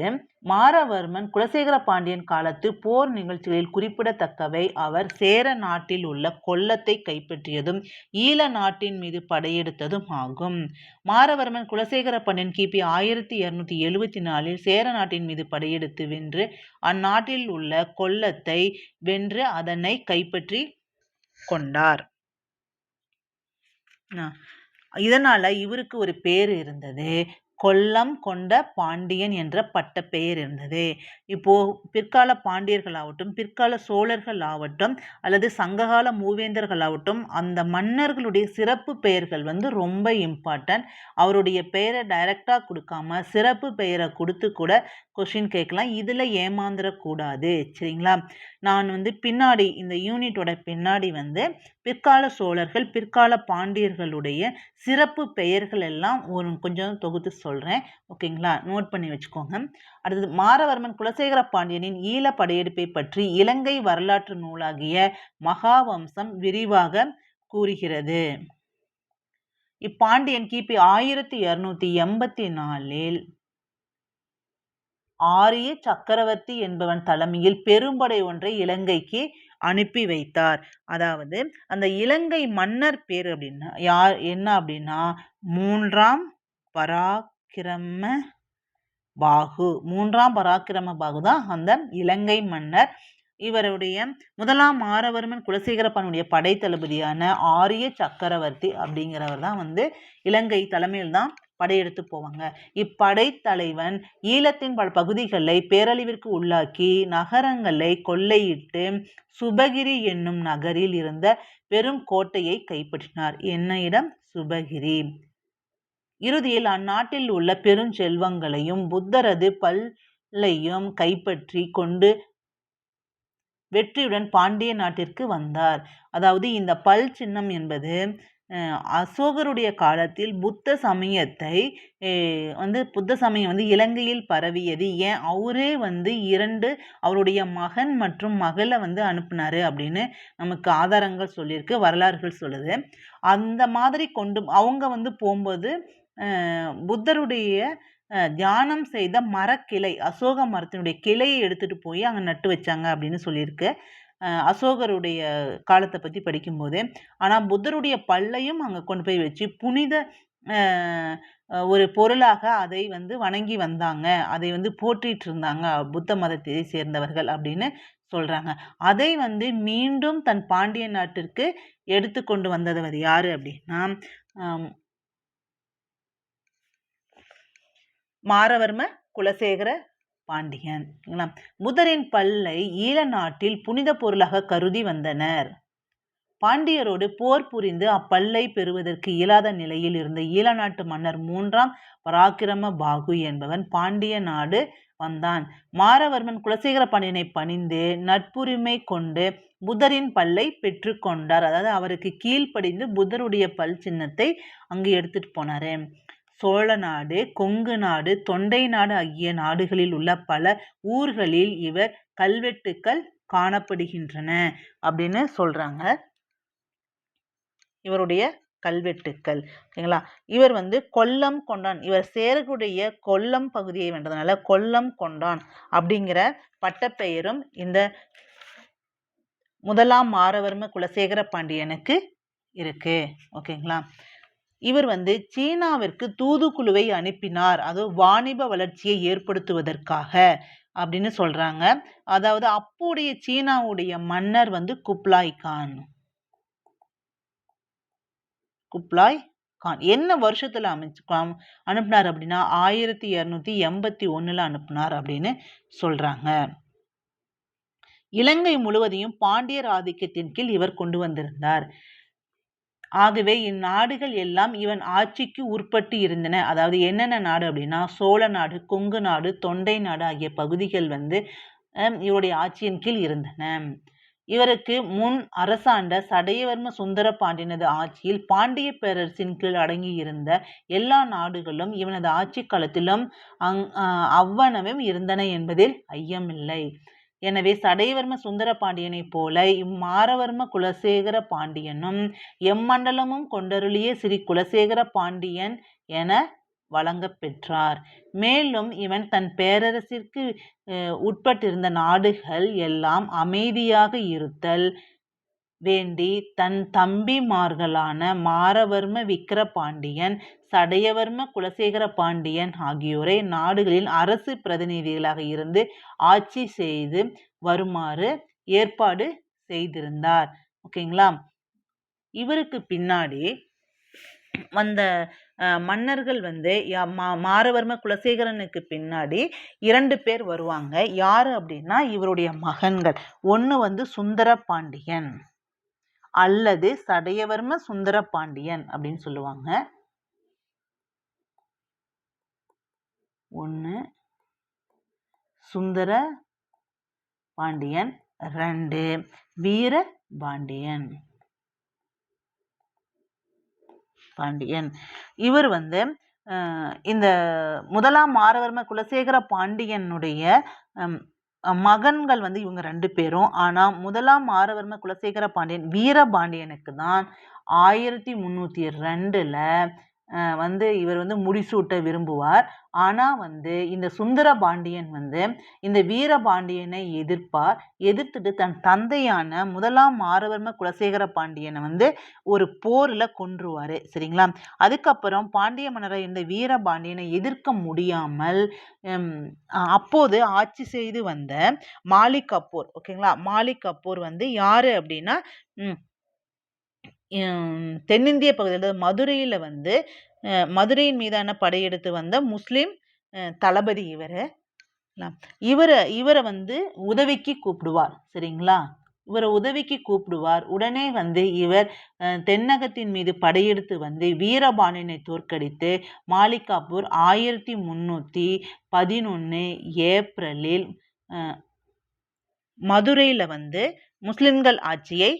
மாரவர்மன் குலசேகர பாண்டியன் காலத்து போர் நிகழ்ச்சிகளில் குறிப்பிடத்தக்கவை அவர் சேர நாட்டில் உள்ள கொல்லத்தை கைப்பற்றியதும் ஈழ நாட்டின் மீது படையெடுத்ததும் ஆகும். மாரவர்மன் குலசேகர பாண்டியன் கிபி 1274 சேர நாட்டின் மீது படையெடுத்து வென்று அந்நாட்டில் உள்ள கொல்லத்தை வென்று அதனை கைப்பற்றி கொண்டார். இதனால இவருக்கு ஒரு பேர் இருந்தது, கொல்லம் கொண்ட பாண்டியன் என்ற பட்ட பெயர் இருந்தது. இப்போ பிற்கால பாண்டியர்கள் ஆகட்டும், பிற்கால சோழர்கள் ஆகட்டும், அல்லது சங்ககால மூவேந்தர்கள் ஆகட்டும், அந்த மன்னர்களுடைய சிறப்பு பெயர்கள் ரொம்ப இம்பார்ட்டன்ட். அவருடைய பெயரை டைரக்டாக கொடுக்காம சிறப்பு பெயரை கொடுத்து கூட கொஸ்டின் கேட்கலாம். இதில் ஏமாந்துடக்கூடாது. சரிங்களா. நான் பின்னாடி இந்த யூனிட்டோட பின்னாடி பிற்கால சோழர்கள் பிற்கால பாண்டியர்களுடைய சிறப்பு பெயர்கள் எல்லாம் கொஞ்சம் தொகுத்து சொல்கிறேன். ஓகேங்களா. நோட் பண்ணி வச்சுக்கோங்க. அடுத்தது மாரவர்மன் குலசேகர பாண்டியனின் ஈழ படையெடுப்பை பற்றி இலங்கை வரலாற்று நூலாகிய மகாவம்சம் விரிவாக கூறுகிறது. இப்பாண்டியன் கிபி 1284 ஆரிய சக்கரவர்த்தி என்பவன் தலைமையில் பெரும்படை ஒன்றை இலங்கைக்கு அனுப்பி வைத்தார். அதாவது அந்த இலங்கை மன்னர் பேர் அப்படின்னா என்ன அப்படின்னா மூன்றாம் பராக்கிரம பாகு தான் அந்த இலங்கை மன்னர். இவருடைய முதலாம் மாரவர்மன் குலசேகர பாண்டியனுடைய படை தளபதியான ஆரிய சக்கரவர்த்தி அப்படிங்கிறவர் தான் இலங்கை தலைமையில் தான் படையெடுத்து போவாங்க. இப்படை தலைவன் ஈழத்தின் பல பகுதிகளை பேரழிவிற்கு உள்ளாக்கி நகரங்களை கொள்ளையிட்டு சுபகிரி என்னும் நகரில் இருந்த பெரும் கோட்டையை கைப்பற்றினார். என்ன இடம்? சுபகிரி. இறுதியில் அந்நாட்டில் உள்ள பெருஞ்செல்வங்களையும் புத்தரது பல்லையும் கைப்பற்றி கொண்டு வெற்றியுடன் பாண்டிய நாட்டிற்கு வந்தார். அதாவது இந்த பல் சின்னம் என்பது அசோகருடைய காலத்தில் புத்த சமயம் இலங்கையில் பரவியது. ஏன் அவரே அவருடைய மகன் மற்றும் மகளை அனுப்புனாரு அப்படின்னு நமக்கு ஆதாரங்கள் சொல்லியிருக்கு, வரலாறுகள் சொல்லுது. அந்த மாதிரி அவங்க போகும்போது புத்தருடைய தியானம் செய்த மரக்கிளை, அசோக மரத்தினுடைய கிளையை எடுத்துட்டு போய் அங்கே நட்டு வச்சாங்க அப்படின்னு சொல்லியிருக்கு அசோகருடைய காலத்தை பற்றி படிக்கும்போது. ஆனால் புத்தருடைய பல்லையும் அங்கே கொண்டு போய் வச்சு புனித ஒரு பொருளாக அதை வணங்கி வந்தாங்க, அதை போற்றிட்டு இருந்தாங்க புத்த மதத்தை சேர்ந்தவர்கள் அப்படின்னு சொல்றாங்க. அதை மீண்டும் தன் பாண்டிய நாட்டிற்கு எடுத்து கொண்டு வந்தவர் யாரு அப்படின்னா மாரவர்ம குலசேகர பாண்டியன். புத்தரின் பல்லை ஈழ நாட்டில் புனித பொருளாக கருதி வந்தனர். பாண்டியரோடு போர் புரிந்து அப்பல்லை பெறுவதற்கு இயலாத நிலையில் இருந்த ஈழ நாட்டு மன்னர் மூன்றாம் பராக்கிரம பாகு என்பவன் பாண்டிய நாடு வந்தான். மாரவர்மன் குலசேகர பாண்டியனை பணிந்து நட்புரிமை கொண்டு புத்தரின் பல்லை பெற்று கொண்டார். அதாவது அவருக்கு கீழ்ப்படிந்து புத்தருடைய பல் சின்னத்தை அங்கு எடுத்துட்டு போனாரு. சோழ நாடு, கொங்கு நாடு, தொண்டை நாடு ஆகிய நாடுகளில் உள்ள பல ஊர்களில் இவர் கல்வெட்டுக்கள் காணப்படுகின்றன அப்படின்னு சொல்றாங்க. இவருடைய கல்வெட்டுக்கள் ஓகேங்களா. இவர் கொல்லம் கொண்டான், இவர் சேரகுடைய கொல்லம் பகுதியை வென்றதுனால கொல்லம் கொண்டான் அப்படிங்கிற பட்டப்பெயரும் இந்த முதலாம் மாரவர்ம குலசேகர பாண்டியனுக்கு இருக்கு. ஓகேங்களா. இவர் சீனாவிற்கு தூதுக்குழுவை அனுப்பினார், அதுவும் வாணிப வளர்ச்சியை ஏற்படுத்துவதற்காக அப்படின்னு சொல்றாங்க. அதாவது அப்போடைய சீனாவுடைய மன்னர் குப்லாய் கான் என்ன வருஷத்துல அனுப்பினார் அப்படின்னா 1281 அனுப்பினார் அப்படின்னு சொல்றாங்க. இலங்கை முழுவதையும் பாண்டியர் ஆதிக்கத்தின் கீழ் இவர் கொண்டு வந்திருந்தார். ஆகவே இந்நாடுகள் எல்லாம் இவன் ஆட்சிக்கு உட்பட்டு இருந்தன. அதாவது என்னென்ன நாடு அப்படின்னா சோழ நாடு, கொங்கு நாடு, தொண்டை நாடு ஆகிய பகுதிகள் இவருடைய ஆட்சியின் கீழ் இருந்தன. இவருக்கு முன் அரசாண்ட சடையவர்ம சுந்தர பாண்டியனது ஆட்சியில் பாண்டிய பேரரசின் கீழ் அடங்கி இருந்த எல்லா நாடுகளும் இவனது ஆட்சி காலத்திலும் அவ்வனவே இருந்தன என்பதில் ஐயமில்லை. எனவே சடையவர்ம சுந்தர பாண்டியனை போல இம்மாரவர்ம குலசேகர பாண்டியனும் எம்மண்டலமும் கொண்டருளிய ஸ்ரீ குலசேகர பாண்டியன் என வழங்க பெற்றார். மேலும் இவன் தன் பேரரசிற்கு உட்பட்டிருந்த நாடுகள் எல்லாம் அமைதியாக இருத்தல் வேண்டி தன் தம்பிமார்களான மாரவர்ம விக்கிர பாண்டியன், சடையவர்ம குலசேகர பாண்டியன் ஆகியோரை நாடுகளின் அரசு பிரதிநிதிகளாக இருந்து ஆட்சி செய்து வருமாறு ஏற்பாடு செய்திருந்தார். ஓகேங்களா. இவருக்கு பின்னாடி வந்த மன்னர்கள் மாரவர்ம குலசேகரனுக்கு பின்னாடி 2 பேர் வருவாங்க. யாரு அப்படின்னா இவருடைய மகன்கள். ஒன்று சுந்தர பாண்டியன் அல்லது சடையவர்ம சுந்தர பாண்டியன் அப்படின்னு சொல்லுவாங்க. ஒன்று சுந்தர பாண்டியன், 2 வீர பாண்டியன். இவர் இந்த முதலாம் மாரவர்ம குலசேகர பாண்டியனுடைய மகன்கள் வந்து இவங்க 2 பேரும். ஆனா முதலாம் மாரவர்ம குலசேகர பாண்டியன் வீரபாண்டியனுக்கு தான் 1302ல வந்து இவர் வந்து முடிசூட்ட விரும்புவார். ஆனா வந்து இந்த சுந்தர பாண்டியன் வந்து இந்த வீரபாண்டியனை எதிர்ப்பார். எதிர்த்துட்டு தன் தந்தையான முதலாம் மாரவர்ம குலசேகர பாண்டியனை வந்து ஒரு போர்ல கொன்றுவாரு. சரிங்களா? அதுக்கப்புறம் பாண்டிய மன்னரை இந்த வீரபாண்டியனை எதிர்க்க முடியாமல் அப்போது ஆட்சி செய்து வந்த மாலிக் கபூர், ஓகேங்களா? மாலிக் கபூர் வந்து யாரு அப்படின்னா தென்னிந்திய பகுதியில் மதுரையில வந்து மதுரையின் மீதான படையெடுத்து வந்த முஸ்லிம் தளபதி இவரை வந்து உதவிக்கு கூப்பிடுவார். சரிங்களா? இவரை உதவிக்கு கூப்பிடுவார். உடனே வந்து இவர் தென்னகத்தின் மீது படையெடுத்து வந்து வீரபாண்டியனை தோற்கடித்து மாலிக் கபூர் 1311 ஏப்ரலில் மதுரையில வந்து முஸ்லிம்கள் ஆட்சியை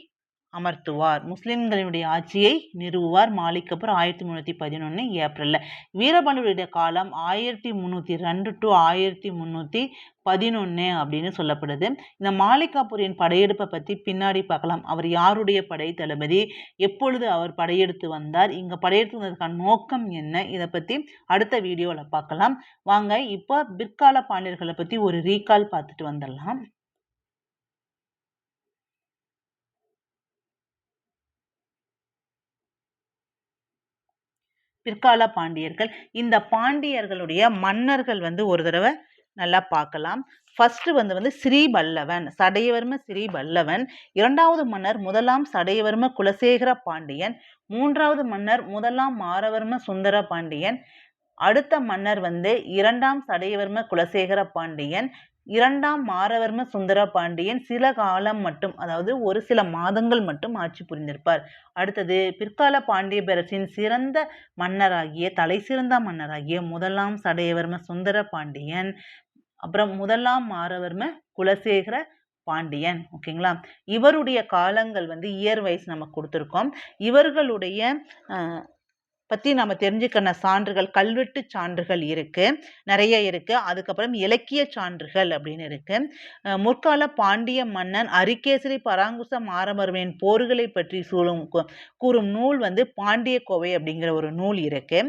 அமர்த்துவார். முஸ்லிம்களுடைய ஆட்சியை நிறுவுவார் மாலிக் கபூர் 1311 ஏப்ரல்ல. வீரபாண்டியனுடைய காலம் 1302 to 1311 அப்படின்னு சொல்லப்படுது. இந்த மாலிக் கபூரின் படையெடுப்பை பத்தி பின்னாடி பார்க்கலாம். அவர் யாருடைய படை தளபதி, எப்பொழுது அவர் படையெடுத்து வந்தார், இங்க படையெடுத்து வந்ததற்கான நோக்கம் என்ன, இதை பத்தி அடுத்த வீடியோல பார்க்கலாம். வாங்க இப்போ பிற்கால பாண்டியர்களை பத்தி ஒரு ரீகால் பார்த்துட்டு வந்துடலாம். பிற்கால பாண்டியர்கள். இந்த பாண்டியர்களுடைய மன்னர்கள் வந்து ஒரு தடவை நல்லா பார்க்கலாம். ஃபர்ஸ்ட் வந்து ஸ்ரீவல்லவன், சடையவர்ம ஸ்ரீவல்லவன். இரண்டாவது மன்னர் முதலாம் சடையவர்ம குலசேகர பாண்டியன். மூன்றாவது மன்னர் முதலாம் மாரவர்ம சுந்தர பாண்டியன். அடுத்த மன்னர் வந்து இரண்டாம் சடையவர்ம குலசேகர பாண்டியன். இரண்டாம் மாரவர்ம சுந்தர பாண்டியன் சில காலம் மட்டும், அதாவது ஒரு சில மாதங்கள் மட்டும் ஆட்சி புரிந்திருப்பார். அடுத்தது பிற்கால பாண்டிய பேரரசின் சிறந்த மன்னராகிய தலை சிறந்த மன்னராகிய முதலாம் சடையவர்ம சுந்தர பாண்டியன், அப்புறம் முதலாம் மாரவர்ம குலசேகர பாண்டியன். ஓகேங்களா? இவருடைய காலங்கள் வந்து இயர் வைஸ் நம்ம கொடுத்துருக்கோம். இவர்களுடைய பற்றி நம்ம தெரிஞ்சுக்கிற சான்றுகள், கல்வெட்டு சான்றுகள் இருக்கு, நிறைய இருக்கு. அதுக்கப்புறம் இலக்கிய சான்றுகள் அப்படின்னு இருக்கு. முற்கால பாண்டிய மன்னன் அரிகேசரி பராங்குச மாரவர்மனின் போர்களை பற்றி கூறும் நூல் வந்து பாண்டிய கோவை அப்படிங்கிற ஒரு நூல் இருக்கு.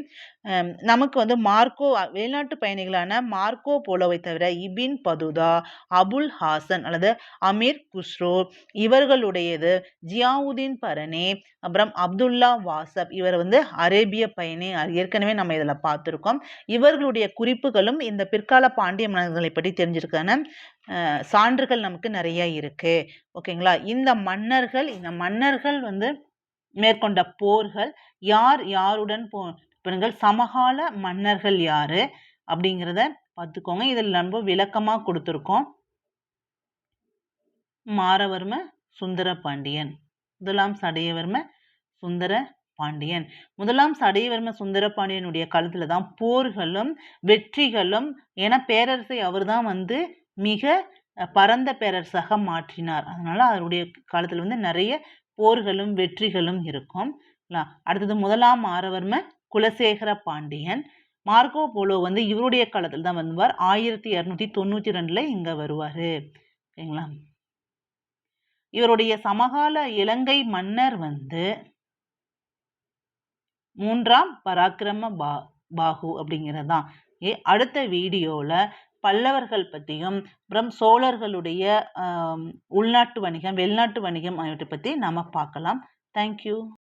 நமக்கு வந்து மார்க்கோ, வெளிநாட்டு பயணிகளான மார்க்கோ போலோவை தவிர இபின் பதுதா, அபுல் ஹாசன் அல்லது அமீர் குஸ்ரோ இவர்களுடையது, ஜியாவுதீன் பரணி, அப்புறம் அப்துல்லா வாசப் இவர் வந்து அரேபிய பயணி, ஏற்கனவே நம்ம இதில் பார்த்துருக்கோம். இவர்களுடைய குறிப்புகளும் இந்த பிற்கால பாண்டிய மன்னர்களை பற்றி தெரிஞ்சிருக்கான சான்றுகள் நமக்கு நிறைய இருக்கு. ஓகேங்களா? இந்த மன்னர்கள் வந்து மேற்கொண்ட போர்கள், யார் யாருடன் சமகால மன்னர்கள் யாரு அப்படிங்கிறத பார்த்துக்கோங்க. இதில் நம்ம விளக்கமா கொடுத்துருக்கோம். மாரவர்ம சுந்தர பாண்டியன், முதலாம் சடையவர்ம சுந்தர பாண்டியன். முதலாம் சடையவர்ம சுந்தர பாண்டியனுடைய காலத்துல தான் போர்களும் வெற்றிகளும், ஏன்னா பேரரசை அவர் தான் வந்து மிக பரந்த பேரரசாக மாற்றினார். அதனால அவருடைய காலத்துல வந்து நிறைய போர்களும் வெற்றிகளும் இருக்கும். அடுத்தது முதலாம் மாரவர்ம குலசேகர பாண்டியன். மார்க்கோ போலோ வந்து இவருடைய காலத்தில் தான் வருவார். 1292 இங்க வருவாரு. சரிங்களா? இவருடைய சமகால இலங்கை மன்னர் வந்து மூன்றாம் பராக்கிரம பாகு அப்படிங்கிறதான். அடுத்த வீடியோல பல்லவர்கள் பற்றியும் அப்புறம் சோழர்களுடைய உள்நாட்டு வணிகம், வெளிநாட்டு வணிகம் ஆகியவற்றை பற்றி நாம பார்க்கலாம். தேங்க்யூ.